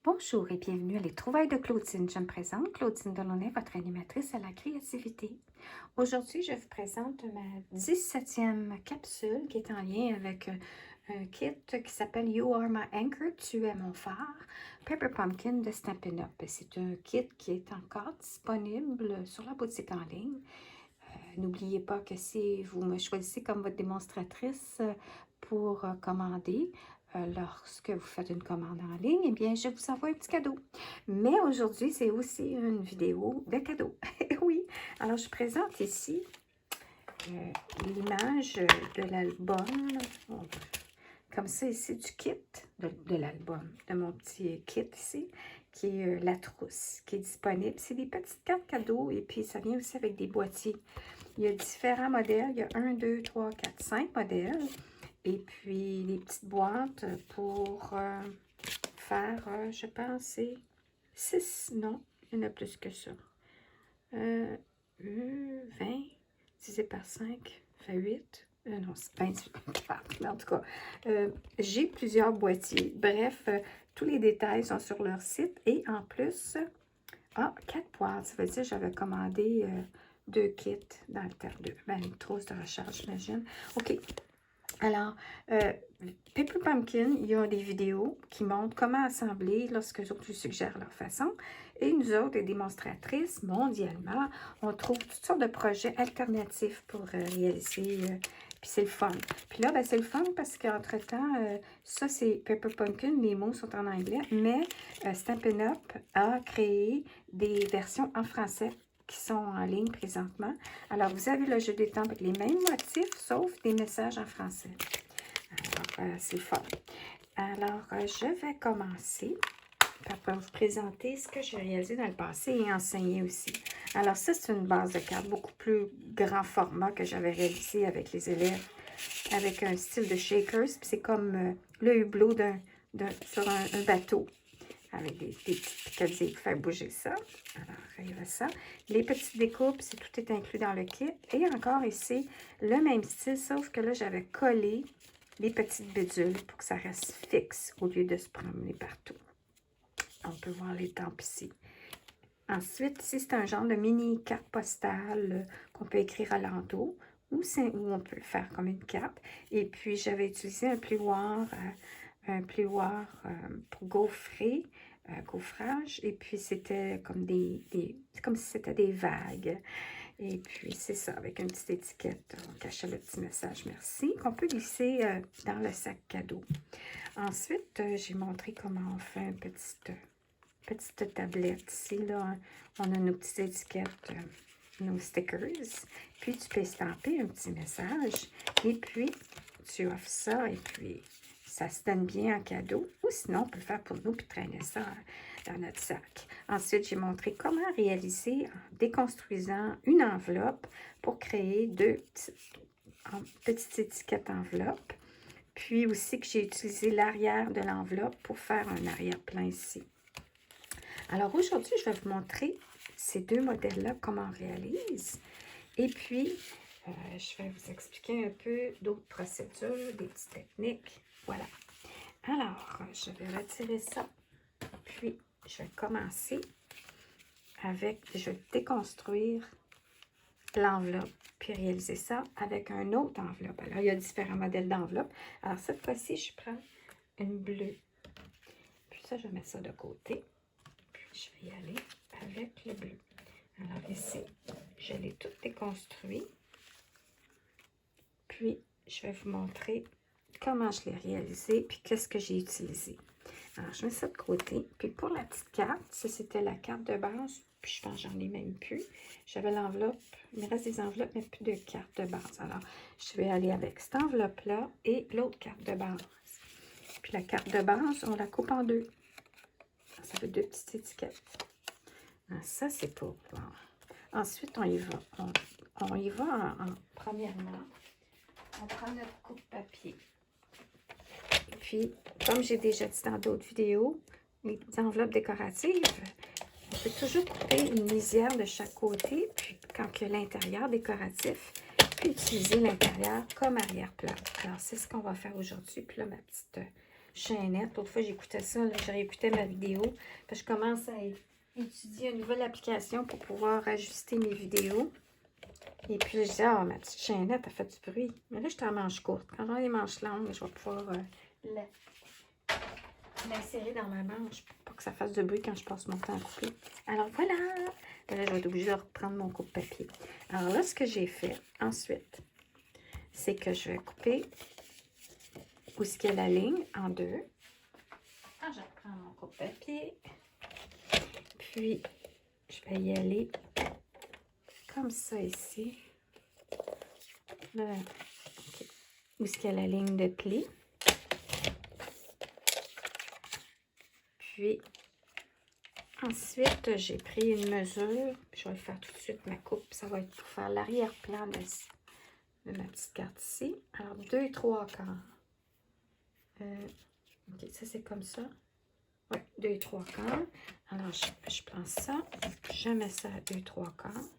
Bonjour et bienvenue à Les Trouvailles de Claudine. Je me présente, Claudine Delaunay, votre animatrice à la créativité. Aujourd'hui, je vous présente ma 17e capsule qui est en lien avec un kit qui s'appelle You Are My Anchor, Tu es mon phare, Pepper Pumpkin de Stampin' Up. C'est un kit qui est encore disponible sur la boutique en ligne. N'oubliez pas que si vous me choisissez comme votre démonstratrice pour commander, lorsque vous faites une commande en ligne, eh bien, je vous envoie un petit cadeau. Mais aujourd'hui, c'est aussi une vidéo de cadeau. Oui, alors je présente ici l'image de l'album. Comme ça, ici, du kit de l'album, de mon petit kit ici, qui est la trousse, qui est disponible. C'est des petites cartes cadeaux et puis ça vient aussi avec des boîtiers. Il y a différents modèles. Il y a 1, 2, 3, 4, 5 modèles. Et puis, les petites boîtes pour faire, je pense, c'est 6. Non, il y en a plus que ça. 20 divisé par 5 fait 8. Non, c'est 24. Mais en tout cas, j'ai plusieurs boîtiers. Bref, tous les détails sont sur leur site. Et en plus, 4 boîtes. Ça veut dire que j'avais commandé 2 kits dans le temps. Une trousse de recharge, j'imagine. OK. Alors, Pepper Pumpkin, il y a des vidéos qui montrent comment assembler lorsque les autres lui suggèrent leur façon. Et nous autres, les démonstratrices, mondialement, on trouve toutes sortes de projets alternatifs pour réaliser. Puis c'est le fun. Puis là, c'est le fun parce qu'entre-temps, ça c'est Pepper Pumpkin, les mots sont en anglais, mais Stampin' Up a créé des versions en français qui sont en ligne présentement. Alors, vous avez le jeu des temps avec les mêmes motifs, sauf des messages en français. Alors, c'est fun. Alors, je vais commencer par vous présenter ce que j'ai réalisé dans le passé et enseigner aussi. Alors, ça, c'est une base de cartes beaucoup plus grand format que j'avais réalisé avec les élèves, avec un style de shakers. Puis c'est comme le hublot sur un bateau, avec des petites picadilles pour faire bouger ça. Alors, il y a ça. Les petites découpes, tout est inclus dans le kit. Et encore ici, le même style, sauf que là, j'avais collé les petites bidules pour que ça reste fixe au lieu de se promener partout. On peut voir les tempes ici. Ensuite, ici, c'est un genre de mini carte postale qu'on peut écrire à l'entour ou on peut le faire comme une carte. Et puis, j'avais utilisé un plioir pour gaufrer, gaufrage. Et puis, c'était comme c'est comme si c'était des vagues. Et puis, c'est ça, avec une petite étiquette. On cachait le petit message merci qu'on peut glisser dans le sac cadeau. Ensuite, j'ai montré comment on fait une petite tablette. Ici, là, on a nos petites étiquettes, nos stickers. Puis, tu peux estamper un petit message. Et puis, tu offres ça et puis ça se donne bien en cadeau. Ou sinon, on peut le faire pour nous puis traîner ça dans notre sac. Ensuite, j'ai montré comment réaliser en déconstruisant une enveloppe pour créer deux petites étiquettes enveloppes. Puis aussi que j'ai utilisé l'arrière de l'enveloppe pour faire un arrière-plan ici. Alors aujourd'hui, je vais vous montrer ces deux modèles-là, comment on réalise. Et puis, je vais vous expliquer un peu d'autres procédures, des petites techniques. Voilà. Alors, je vais retirer ça. Puis, je vais commencer avec, je vais déconstruire l'enveloppe, puis réaliser ça avec un autre enveloppe. Alors, il y a différents modèles d'enveloppe. Alors, cette fois-ci, je prends une bleue. Puis ça, je mets ça de côté. Puis, je vais y aller avec le bleu. Alors, ici, je l'ai tout déconstruit. Puis, je vais vous montrer comment je l'ai réalisé, puis qu'est-ce que j'ai utilisé. Alors, je mets ça de côté. Puis, pour la petite carte, ça, c'était la carte de base. Puis, je pense que j'en ai même plus. J'avais l'enveloppe. Il me reste des enveloppes, mais plus de carte de base. Alors, je vais aller avec cette enveloppe-là et l'autre carte de base. Puis, la carte de base, on la coupe en deux. Ça fait deux petites étiquettes. Alors, ça, c'est pour... Bon. Ensuite, on y va. On y va premièrement. On prend notre coupe-papier. Puis, comme j'ai déjà dit dans d'autres vidéos, les enveloppes décoratives, on peut toujours couper une lisière de chaque côté, puis quand il y a l'intérieur décoratif, puis utiliser l'intérieur comme arrière-plan. Alors, c'est ce qu'on va faire aujourd'hui. Puis là, ma petite chaînette. L'autre fois, j'écoutais ça, là, je réécoutais ma vidéo. Parce que je commence à étudier une nouvelle application pour pouvoir ajuster mes vidéos. Et puis, je disais, ah, ma petite chaînette, elle fait du bruit. Mais là, je suis en manche courte. Quand j'aurai les manches longues, je vais pouvoir l'insérer dans ma manche pour pas que ça fasse de bruit quand je passe mon temps à couper. Alors, voilà! Là, je vais être obligée de reprendre mon coupe-papier. Alors là, ce que j'ai fait ensuite, c'est que je vais couper où est-ce qu'il y a la ligne en deux. Ah, je reprends mon coupe-papier. Puis, je vais y aller comme ça ici. Là, okay. Où est-ce qu'il y a la ligne de pli. Puis, ensuite, j'ai pris une mesure. Je vais faire tout de suite ma coupe. Ça va être pour faire l'arrière-plan de ma petite carte ici. Alors, 2 3/4. Ok, ça c'est comme ça. Oui, 2 3/4. Alors, je prends ça. Je mets ça à 2 3/4.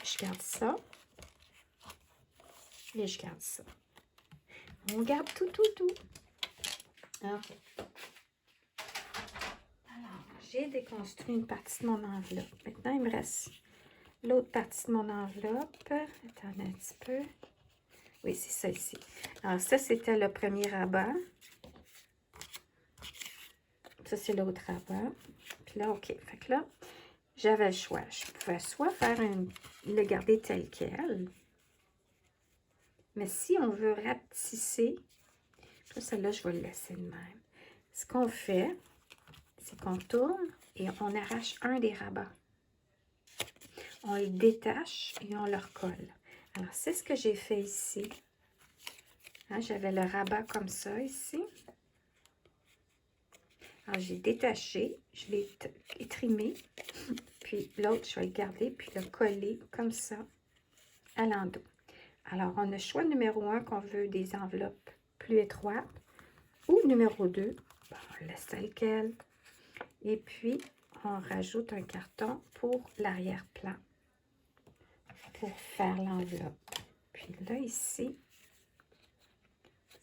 Je garde ça. Et je garde ça. On garde tout. Ok. Alors, j'ai déconstruit une partie de mon enveloppe. Maintenant, il me reste l'autre partie de mon enveloppe. Attendez un petit peu. Oui, c'est ça ici. Alors, ça, c'était le premier rabat. Ça, c'est l'autre rabat. Puis là, OK. Fait que là, j'avais le choix. Je pouvais soit faire le garder tel quel. Mais si on veut rapetisser, celle-là, je vais le laisser de même. Ce qu'on fait, c'est qu'on tourne et on arrache un des rabats. On le détache et on le recolle. Alors, c'est ce que j'ai fait ici. Hein, j'avais le rabat comme ça ici. Alors, j'ai détaché, je l'ai étrimé. Puis l'autre, je vais le garder puis le coller comme ça à l'endos. Alors, on a choix numéro 1 qu'on veut des enveloppes plus étroites. Ou numéro 2, bon, on laisse tel quel. Et puis, on rajoute un carton pour l'arrière-plan. Pour faire l'enveloppe. Puis là, ici,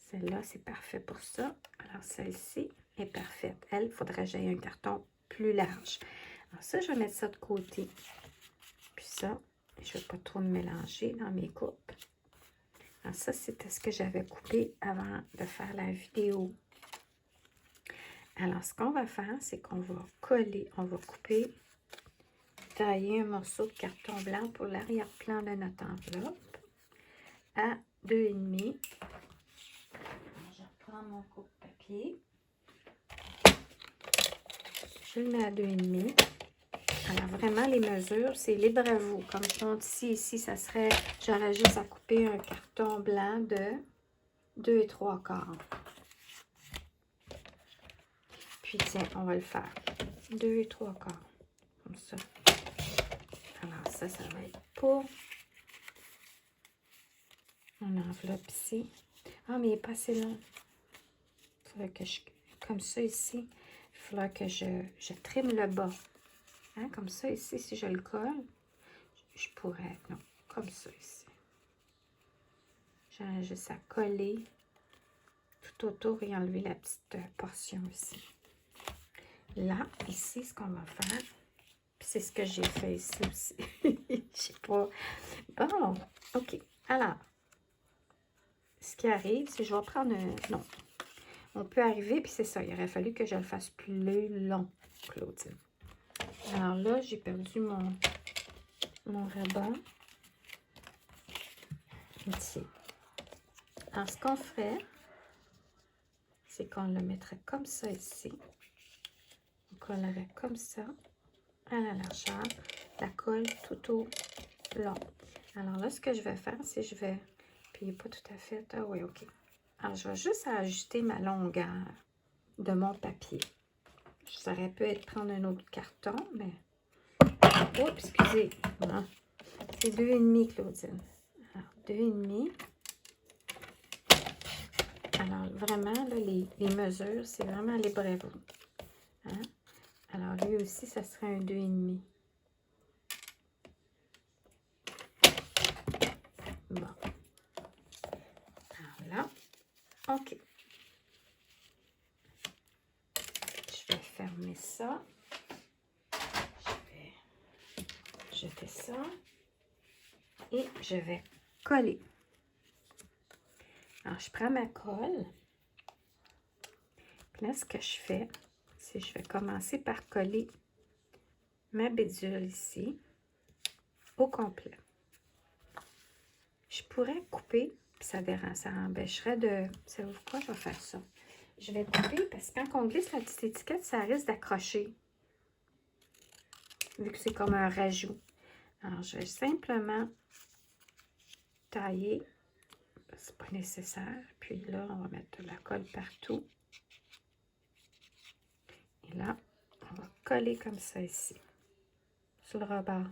celle-là, c'est parfait pour ça. Alors, celle-ci est parfaite. Elle, il faudrait que j'aille un carton plus large. Alors ça, je vais mettre ça de côté. Puis ça, je ne vais pas trop me mélanger dans mes coupes. Alors ça, c'était ce que j'avais coupé avant de faire la vidéo. Alors, ce qu'on va faire, c'est qu'on va coller, on va couper, tailler un morceau de carton blanc pour l'arrière-plan de notre enveloppe à 2,5. Je reprends mon coupe-papier. Je le mets à 2,5. Alors, vraiment, les mesures, c'est libre à vous. Comme je montre ici, ça serait, j'aurais juste à couper un carton blanc de 2 3/4. Puis, tiens, on va le faire. 2 3/4. Comme ça. Alors, ça va être pour mon enveloppe ici. Ah, mais il n'est pas assez long. Il faudrait que je, comme ça ici, il faudra que je trime le bas. Hein, comme ça ici, si je le colle, je pourrais, non, comme ça ici. J'ai juste à coller tout autour et enlever la petite portion ici. Là, ici, ce qu'on va faire, puis c'est ce que j'ai fait ici aussi. Je sais pas. Bon, OK. Alors, ce qui arrive, c'est que je vais prendre un... Non. On peut arriver, puis c'est ça. Il aurait fallu que je le fasse plus long, Claudine. Alors là, j'ai perdu mon rabat. Ici. Alors, ce qu'on ferait, c'est qu'on le mettrait comme ça ici. On collerait comme ça à la largeur. La colle tout au long. Alors là, ce que je vais faire, c'est que je vais... Puis il n'est pas tout à fait... Ah oui, OK. Alors, je vais juste ajuster ma longueur de mon papier. Ça aurait pu être prendre un autre carton, mais... Oups, excusez. Hein? C'est 2,5, Claudine. Alors, 2,5. Alors, vraiment, là, les mesures, c'est vraiment libre à vous. Hein? Alors, lui aussi, ça serait un 2,5. Bon. Alors là, OK. Je vais fermer ça. Je vais jeter ça. Et je vais coller. Alors, je prends ma colle. Puis là, ce que je fais, c'est que je vais commencer par coller ma bédule ici au complet. Je pourrais couper, puis ça empêcherait de... Savez-vous quoi? Je vais faire ça. Je vais couper parce que quand on glisse la petite étiquette, ça risque d'accrocher. Vu que c'est comme un rajout. Alors, je vais simplement tailler. C'est pas nécessaire. Puis là, on va mettre de la colle partout. Et là, on va coller comme ça ici, sur le rebord.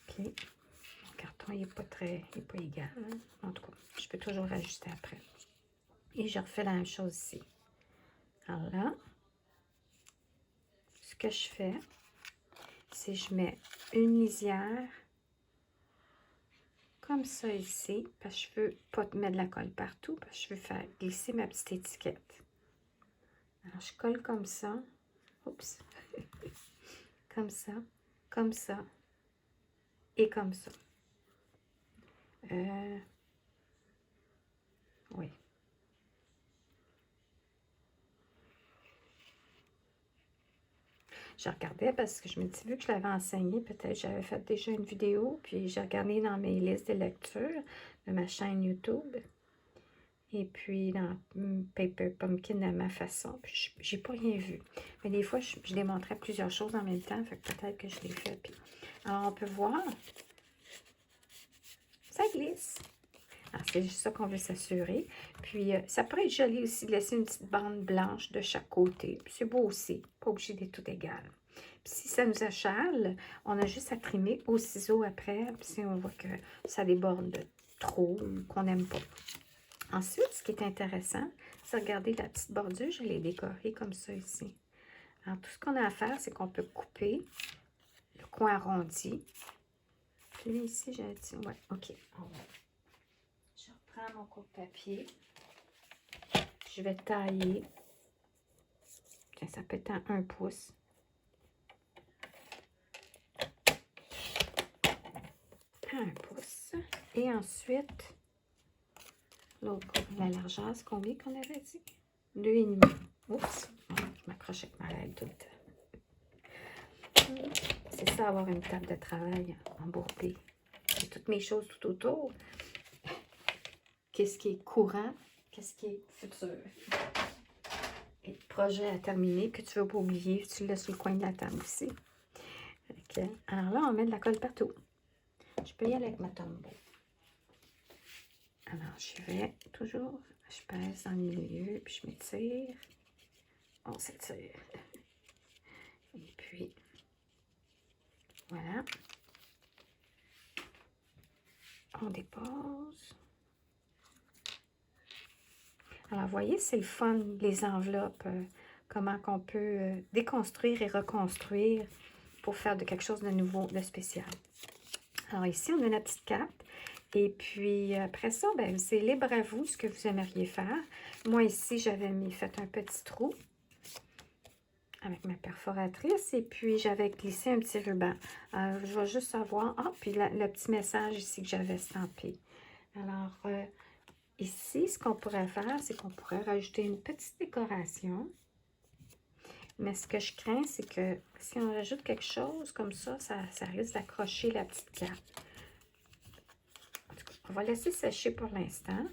Puis, mon carton, il n'est pas égal. Hein? En tout cas, je peux toujours ajuster après. Et je refais la même chose ici. Alors là, ce que je fais, c'est que je mets une lisière comme ça ici, parce que je ne veux pas mettre de la colle partout, parce que je veux faire glisser ma petite étiquette. Alors, je colle comme ça. Oups. Comme ça, et comme ça. Oui. Je regardais parce que je me dis, vu que je l'avais enseigné, peut-être j'avais fait déjà une vidéo, puis j'ai regardé dans mes listes de lecture de ma chaîne YouTube, et puis dans Paper Pumpkin à ma façon, puis j'ai pas rien vu. Mais des fois, je démontrais plusieurs choses en même temps, fait que peut-être que je l'ai fait. Puis... Alors, on peut voir, ça glisse. Alors, c'est juste ça qu'on veut s'assurer. Puis, ça pourrait être joli aussi de laisser une petite bande blanche de chaque côté. C'est beau aussi, pas obligé d'être tout égal. Puis, si ça nous achale, on a juste à trimer au ciseau après. Puis, si on voit que ça déborde trop ou qu'on n'aime pas. Ensuite, ce qui est intéressant, c'est regarder la petite bordure. Je l'ai décorée comme ça ici. Alors, tout ce qu'on a à faire, c'est qu'on peut couper le coin arrondi. Puis là, ici, j'ai dit, ouais, OK, on va. Je reprends mon coupe-papier. Je vais tailler. Ça peut être en 1 pouce. À 1 pouce. Et ensuite, l'autre côté, la largeur, c'est combien qu'on avait dit? 2,5. Oups, je m'accroche avec ma règle tout le temps. C'est ça, avoir une table de travail embourbée. J'ai toutes mes choses tout autour. Qu'est-ce qui est courant? Qu'est-ce qui est futur? Et le projet à terminer, que tu ne veux pas oublier, tu le laisses sur le coin de la table aussi. Okay. Alors là, on met de la colle partout. Je peux y aller avec ma tombeau. Alors, je vais toujours, je pèse dans le milieu, puis je m'étire. On s'étire. Et puis, voilà. On dépose. Alors, vous voyez, c'est le fun, les enveloppes, comment qu'on peut déconstruire et reconstruire pour faire de quelque chose de nouveau, de spécial. Alors ici, on a la petite carte. Et puis, après ça, ben, c'est libre à vous ce que vous aimeriez faire. Moi, ici, j'avais fait un petit trou avec ma perforatrice. Et puis, j'avais glissé un petit ruban. Je vais juste savoir... Ah, puis le petit message ici que j'avais stampé. Alors... ici, ce qu'on pourrait faire, c'est qu'on pourrait rajouter une petite décoration. Mais ce que je crains, c'est que si on rajoute quelque chose comme ça, ça risque d'accrocher la petite carte. En tout cas, on va laisser sécher pour l'instant.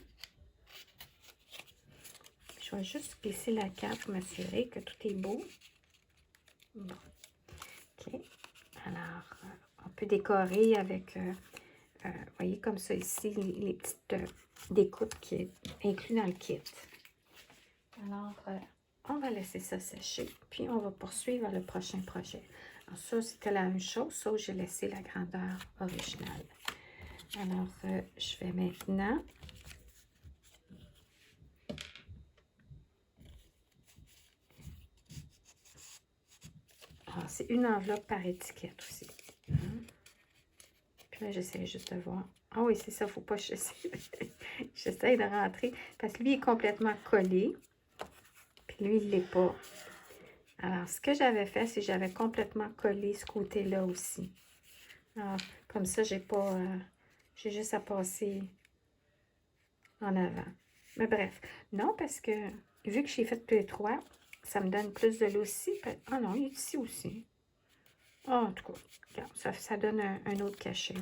Je vais juste glisser la carte pour m'assurer que tout est beau. Bon. OK. Alors, on peut décorer avec, vous voyez, comme ça ici, les petites... découpe qui est inclus dans le kit. Alors, on va laisser ça sécher, puis on va poursuivre le prochain projet. Alors, ça, c'était la même chose, sauf que j'ai laissé la grandeur originale. Alors, je vais maintenant... Alors, c'est une enveloppe par étiquette aussi. Puis là, j'essaie juste de voir. Ah oui, c'est ça, il ne faut pas... J'essaie de rentrer. Parce que lui, il est complètement collé. Puis lui, il ne l'est pas. Alors, ce que j'avais fait, c'est que j'avais complètement collé ce côté-là aussi. Alors, comme ça, j'ai pas... j'ai juste à passer en avant. Mais bref, non, parce que vu que j'ai fait plus étroit, ça me donne plus de aussi. Ah non, il est ici aussi. Ah, en tout cas, regarde, ça donne un autre cachet.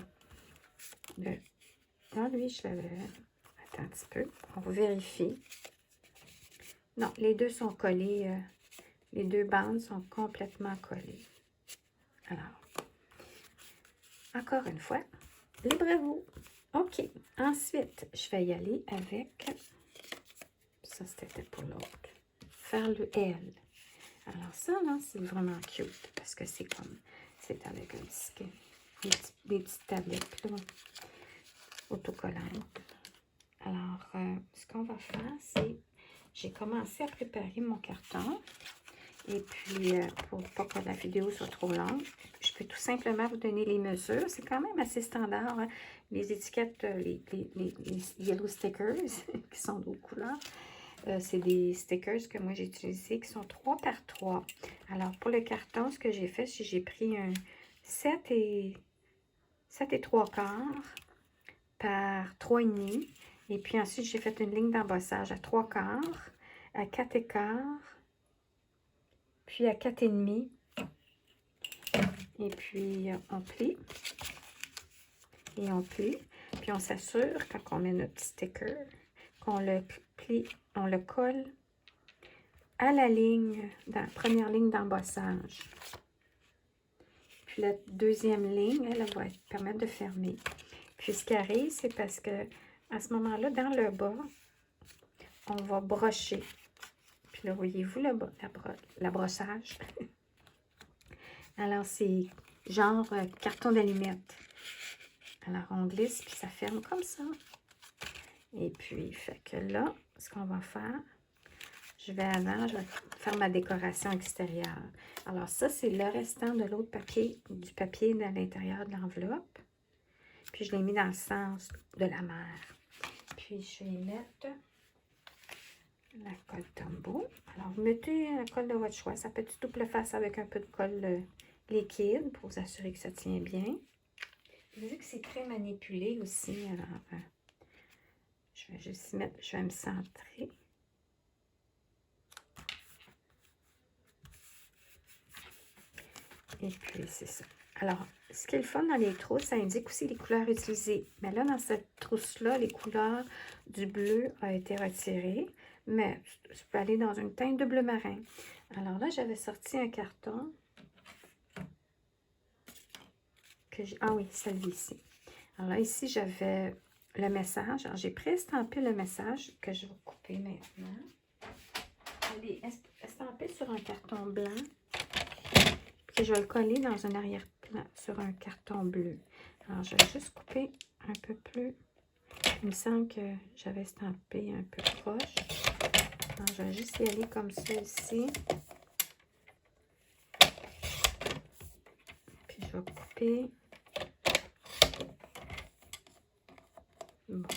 Ah, lui, je l'avais... Attends un petit peu, on vérifie. Non, les deux sont collés. Les deux bandes sont complètement collées. Alors, encore une fois, librez-vous. OK. Ensuite, je vais y aller avec... Ça, c'était pour l'autre. Faire le L. Alors ça, là, c'est vraiment cute parce que c'est comme... C'est avec un petit... Des petites tablettes, là, autocollantes. Alors, ce qu'on va faire, c'est... J'ai commencé à préparer mon carton. Et puis, pour pas que la vidéo soit trop longue, je peux tout simplement vous donner les mesures. C'est quand même assez standard, hein? Les étiquettes, les yellow stickers, qui sont d'autres couleurs. C'est des stickers que moi j'ai utilisés, qui sont 3 par 3. Alors, pour le carton, ce que j'ai fait, c'est que j'ai pris un 7 et 3 quarts par 3,5. Et puis ensuite, j'ai fait une ligne d'embossage à 3 quarts, à 4 et quart, puis à 4,5. Et puis, on plie. Et on plie. Puis, on s'assure, quand on met notre sticker, qu'on le plie, on le colle à la ligne, dans la première ligne d'embossage. Puis, la deuxième ligne, elle va permettre de fermer. Puis, ce qui arrive, c'est parce que à ce moment-là, dans le bas, on va brocher. Puis là, voyez-vous la brossage? Alors, c'est genre carton d'allumette. Alors, on glisse, puis ça ferme comme ça. Et puis, fait que là, ce qu'on va faire, je vais faire ma décoration extérieure. Alors, ça, c'est le restant de l'autre papier, du papier à l'intérieur de l'enveloppe. Puis, je l'ai mis dans le sens de la mer. Puis, je vais mettre la colle Tombow. Alors, vous mettez la colle de votre choix. Ça peut être double face avec un peu de colle liquide pour vous assurer que ça tient bien. Vu que c'est très manipulé aussi, alors je vais juste mettre, je vais me centrer. Et puis, c'est ça. Alors, ce qui est le fun dans les trousses, ça indique aussi les couleurs utilisées. Mais là, dans cette trousse-là, les couleurs du bleu ont été retirées. Mais je peux aller dans une teinte de bleu marin. Alors là, j'avais sorti un carton. Ah oui, celui-ci. Alors là, ici, j'avais le message. Alors, j'ai pré-estampé le message que je vais couper maintenant. Elle est estampée sur un carton blanc. Puis je vais le coller dans un arrière-plan sur un carton bleu. Alors, je vais juste couper un peu plus. Il me semble que j'avais estampé un peu proche. Alors, je vais juste y aller comme ça ici. Puis je vais couper. Bon.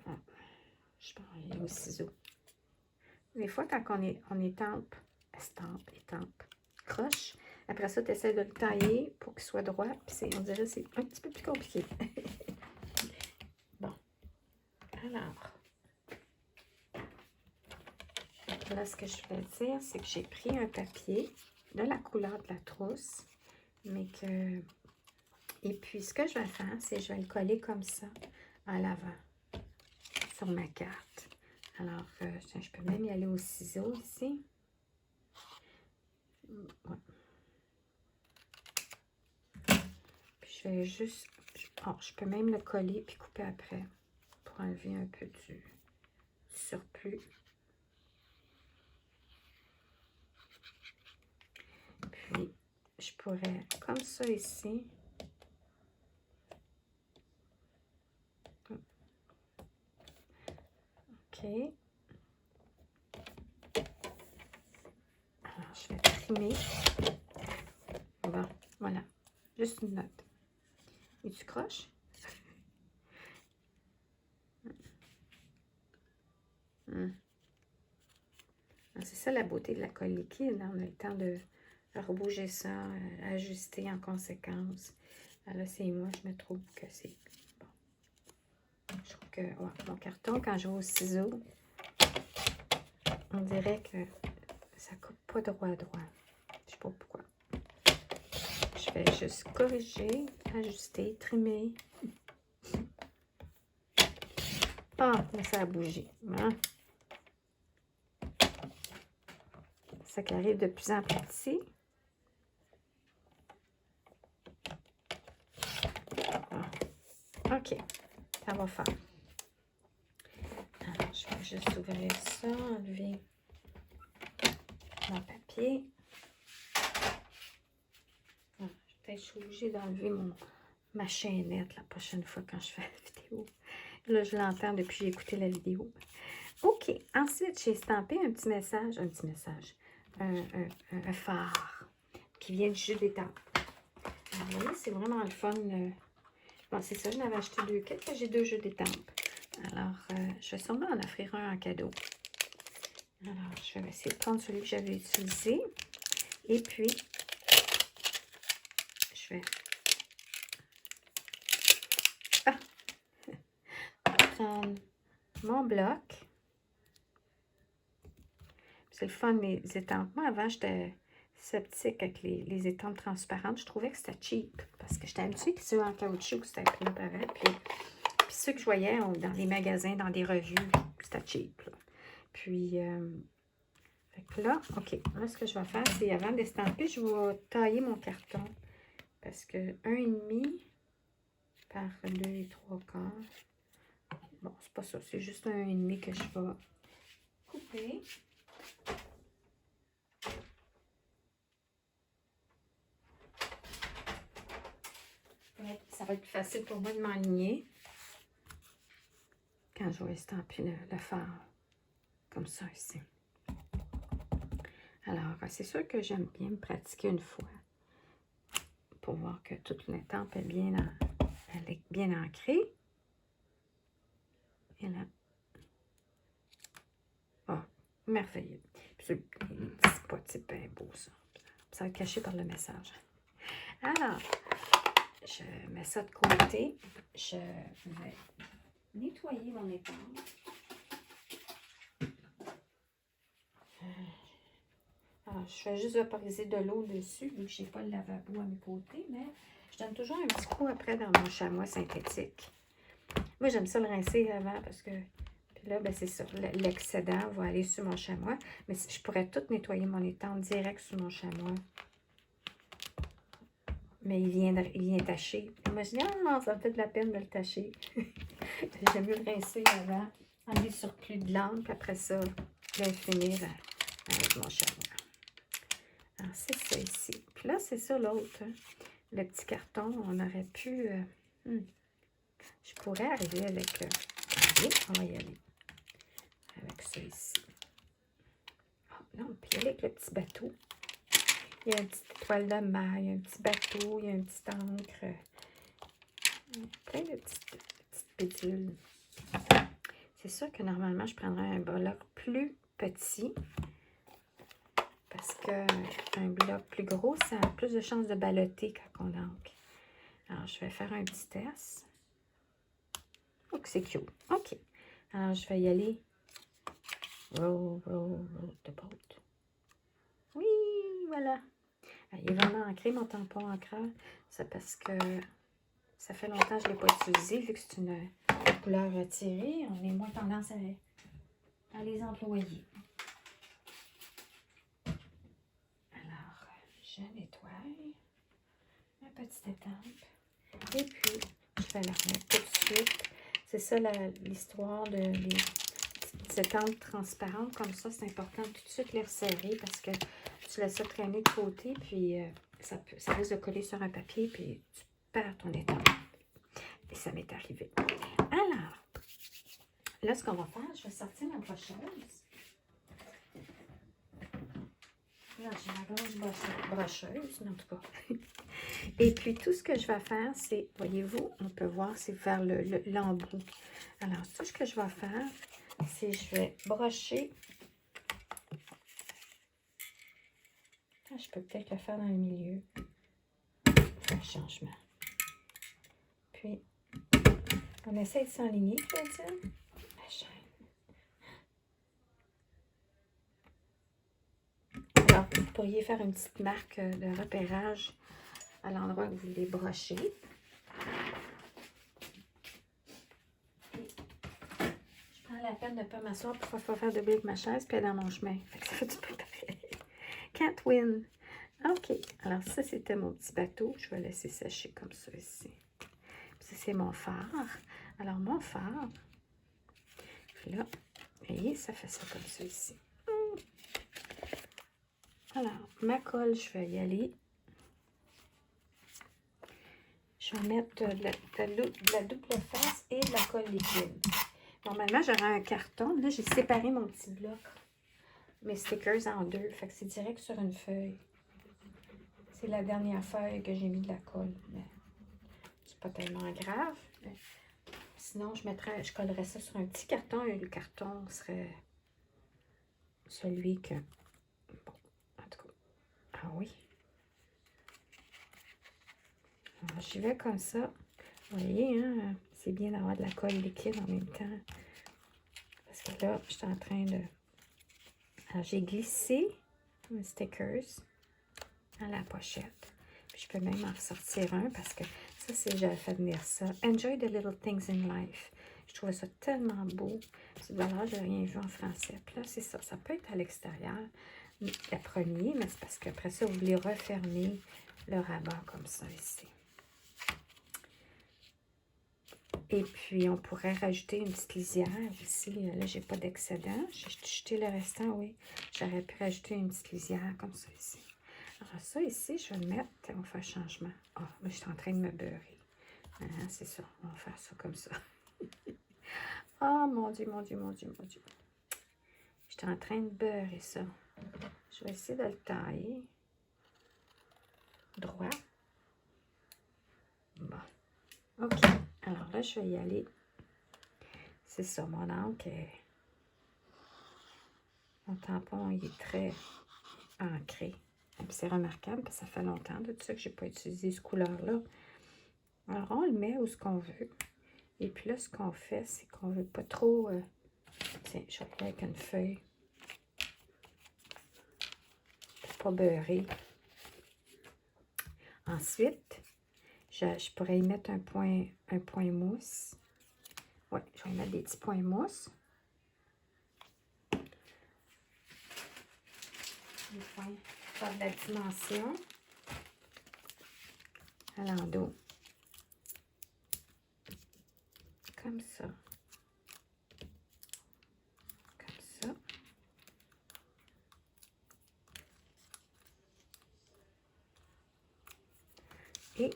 Ah, je vais aller au ciseau. Des fois, quand on étampe, croche, après ça, tu essaies de le tailler pour qu'il soit droit. Puis on dirait que c'est un petit peu plus compliqué. Bon. Alors, là, ce que je vais dire, c'est que j'ai pris un papier de la couleur de la trousse, mais que... Et puis, ce que je vais faire, c'est que je vais le coller comme ça, à l'avant, sur ma carte. Alors, je peux même y aller au ciseau ici. Ouais. Puis, je vais juste... Oh, je peux même le coller puis couper après pour enlever un peu du surplus. Puis, je pourrais, comme ça ici... OK. Alors, je vais trimer. Bon, voilà. Juste une note. Et tu croches? C'est ça la beauté de la colle liquide. Hein? On a le temps de rebouger ça, ajuster en conséquence. Là, c'est moi, je me trouve que c'est bon. Je trouve que ouais, mon carton, quand je vais au ciseau, on dirait que ça coupe pas droit. Je sais pas pourquoi. Je vais juste corriger, ajuster, trimer. Ah, là, ça a bougé. Hein? Ça qui arrive de plus en plus petit. Ah. OK, ça va faire. Alors, je vais juste ouvrir ça, enlever mon papier. Peut-être je suis obligée d'enlever ma chaînette la prochaine fois quand je fais la vidéo. Là, je l'entends depuis que j'ai écouté la vidéo. OK. Ensuite, j'ai estampé un petit message, un phare qui vient du jeu d'étampes. Alors là, c'est vraiment le fun. Bon, c'est ça, je n'avais acheté 2 kits, j'ai 2 jeux d'étampes. Alors, je vais sûrement en offrir un en cadeau. Alors, je vais essayer de prendre celui que j'avais utilisé. Et puis, je vais prendre mon bloc. C'est le fun, les étampes. Moi, avant, j'étais sceptique avec les étampes transparentes. Je trouvais que c'était cheap parce que j'étais habituée que ceux en caoutchouc, c'était plus pareil. Puis ceux que je voyais dans les magasins, dans des revues, c'était cheap. Là. Puis, fait que là, OK. Là, ce que je vais faire, c'est avant d'estamper, je vais tailler mon carton. Parce que 1,5 par 2 3/4. Bon, c'est pas ça. C'est juste 1,5 que je vais couper. Ça va être plus facile pour moi de m'aligner quand je vais estamper le phare. Comme ça ici. Alors, c'est sûr que j'aime bien me pratiquer une fois pour voir que toute l'estampe est bien ancrée. Et là. Ah, merveilleux. Puis les petits spots, c'est bien beau ça. Ça va être caché par le message. Alors, je mets ça de côté. Je vais nettoyer mon étampe. Alors, je fais juste vaporiser de l'eau dessus, vu que je n'ai pas le lavabo à mes côtés, mais je donne toujours un petit coup après dans mon chamois synthétique. Moi, j'aime ça le rincer avant parce que, puis là, ben, c'est ça, l'excédent va aller sur mon chamois, mais je pourrais tout nettoyer mon étampe direct sur mon chamois. Mais il vient tacher. Moi, je dis, ah, ça me fait de la peine de le tacher. J'aime mieux le rincer avant, enlever le surplus de l'encre, puis après ça, bien finir avec mon chamois. Alors, c'est ça ici. Puis là, c'est ça l'autre. Hein. Le petit carton, on aurait pu... je pourrais arriver avec... allez, on va y aller. Avec ça ici. Oh, là, on peut y aller avec le petit bateau. Il y a une petite toile de maille, un petit bateau, il y a une petite encre. Plein de petites pédules. C'est sûr que normalement, je prendrais un bloc plus petit. Parce qu'un bloc plus gros, ça a plus de chances de balloter quand on encre. Alors, je vais faire un petit test. Oh, que c'est cute. OK. Alors, je vais y aller. Roll, roll, roll the boat. Oui, voilà. Il est vraiment ancré, mon tampon ancreur. C'est parce que ça fait longtemps que je ne l'ai pas utilisé. Vu que c'est une couleur retirée, on est moins tendance à les employer. Alors, je nettoie ma petite étampe. Et puis, je vais la remettre tout de suite. C'est ça l'histoire de les petites étampes transparentes. Comme ça, c'est important de tout de suite les resserrer parce que tu laisses ça traîner de côté, puis ça risque de coller sur un papier, puis tu perds ton étampe. Et ça m'est arrivé. Alors, là, ce qu'on va faire, je vais sortir ma brocheuse. Là, j'ai ma grosse brocheuse, mais en tout cas. Et puis, tout ce que je vais faire, c'est, voyez-vous, on peut voir, c'est vers l'embout. Alors, tout ce que je vais faire, c'est je vais brocher. Ah, je peux peut-être le faire dans le milieu. Un changement. Puis, on essaie de s'enligner, je veux dire. La chaîne. Alors, vous pourriez faire une petite marque de repérage à l'endroit que vous voulez brocher. Je prends la peine de ne pas m'asseoir pour ne pas faire de bruit avec ma chaise puis elle est dans mon chemin. Fait que ça fait du bruit pareil. Can't win. OK. Alors, ça, c'était mon petit bateau. Je vais laisser sécher comme ça ici. Ça, c'est mon phare. Alors, mon phare, puis là, vous voyez, ça fait ça comme ça ici. Alors, ma colle, je vais y aller. Je vais mettre de la double face et de la colle liquide. Normalement, j'aurais un carton. Là, j'ai séparé mon petit bloc, mes stickers en deux. Fait que c'est direct sur une feuille. C'est la dernière feuille que j'ai mis de la colle. Mais c'est pas tellement grave. Mais sinon, je collerais ça sur un petit carton et le carton serait celui que... Bon, en tout cas. Ah oui. Alors, j'y vais comme ça. Vous voyez, hein, c'est bien d'avoir de la colle liquide en même temps. Parce que là, je suis en train de... Alors, j'ai glissé mes stickers dans la pochette. Puis, je peux même en ressortir un parce que ça, c'est... J'avais fait venir ça. Enjoy the little things in life. Je trouvais ça tellement beau. C'est valeur, je n'ai rien vu en français. Puis là, c'est ça. Ça peut être à l'extérieur, la première, mais c'est parce qu'après ça, vous voulez refermer le rabat comme ça ici. Et puis, on pourrait rajouter une petite lisière ici. Là, j'ai pas d'excédent. J'ai jeté le restant, oui. J'aurais pu rajouter une petite lisière comme ça ici. Alors, ça ici, je vais le mettre. On va faire changement. Ah, oh, je suis en train de me beurrer. C'est ça. On va faire ça comme ça. Ah, oh, mon Dieu, mon Dieu, mon Dieu, mon Dieu. Je suis en train de beurrer ça. Je vais essayer de le tailler. Droit. Bon. OK. Alors là, je vais y aller. C'est ça, mon encre. Mon tampon, il est très ancré. C'est remarquable parce que ça fait longtemps de tout ça que je n'ai pas utilisé ce couleur-là. Alors, on le met où ce qu'on veut. Et puis là, ce qu'on fait, c'est qu'on ne veut pas trop... Tiens, je vais avec une feuille. Pour pas beurrer. Ensuite, je pourrais y mettre un point mousse. Oui, je vais y mettre des petits points mousse. Des points par de la dimension. À l'endos. Comme ça. Comme ça. Et,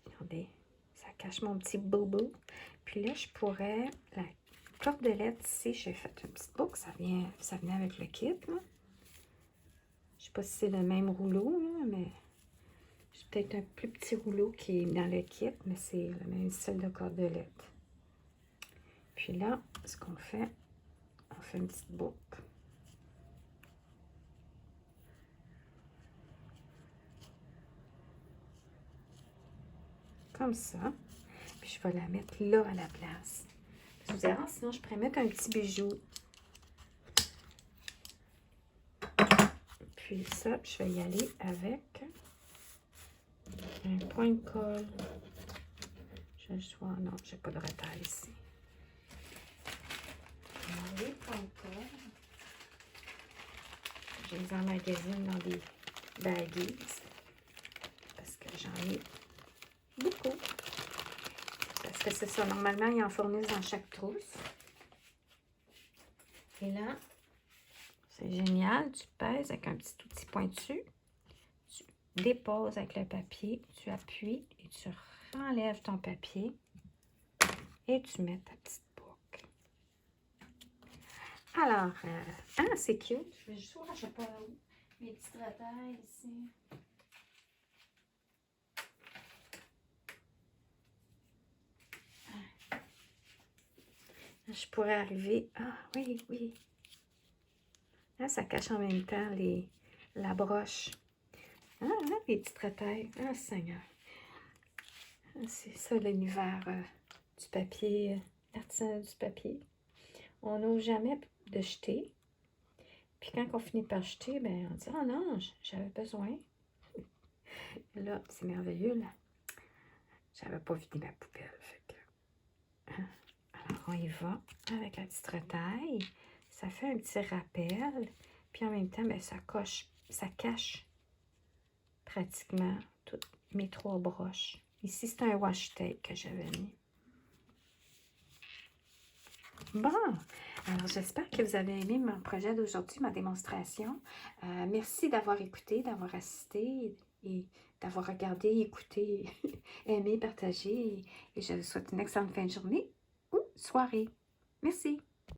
regardez, ça cache mon petit bobo. Puis là, je pourrais, la cordelette ici, j'ai fait une petite boucle. Ça venait avec le kit, là. Je sais pas si c'est le même rouleau, là, mais j'ai peut-être un plus petit rouleau qui est dans le kit, mais c'est le même style de cordelette. Puis là, ce qu'on fait, on fait une petite boucle. Comme ça. Puis je vais la mettre là à la place. Je vous dirais, sinon je pourrais mettre un petit bijou. Puis ça, je vais y aller avec un point de colle. Non, j'ai pas de retail ici. Alors, les points de colle, je les emmagasine dans des baggies parce que j'en ai beaucoup. Parce que c'est ça, normalement, ils en fournissent dans chaque trousse. Et là, c'est génial, tu pèses avec un petit outil pointu, tu déposes avec le papier, tu appuies et tu enlèves ton papier et tu mets ta petite boucle. Alors, c'est cute. Je vais juste voir, je sais pas où, mes petites retailles ici. Je pourrais arriver... Ah, oui, oui. Là, ça cache en même temps la broche. Ah, là, les petites retailles. Ah, Seigneur. Ah, c'est ça l'univers du papier, l'artisanat du papier. On n'ose jamais de jeter. Puis quand on finit par jeter, ben on dit « Oh non, j'avais besoin. » Là, c'est merveilleux, là. J'avais pas vidé ma poubelle. Fait que... Alors, on y va avec la petite retaille. Ça fait un petit rappel. Puis en même temps, ben, ça cache pratiquement toutes mes 3 broches. Ici, c'est un washi tape que j'avais mis. Bon, alors j'espère que vous avez aimé mon projet d'aujourd'hui, ma démonstration. Merci d'avoir écouté, d'avoir assisté et d'avoir regardé, écouté, aimé, partagé. Et je vous souhaite une excellente fin de journée ou soirée. Merci.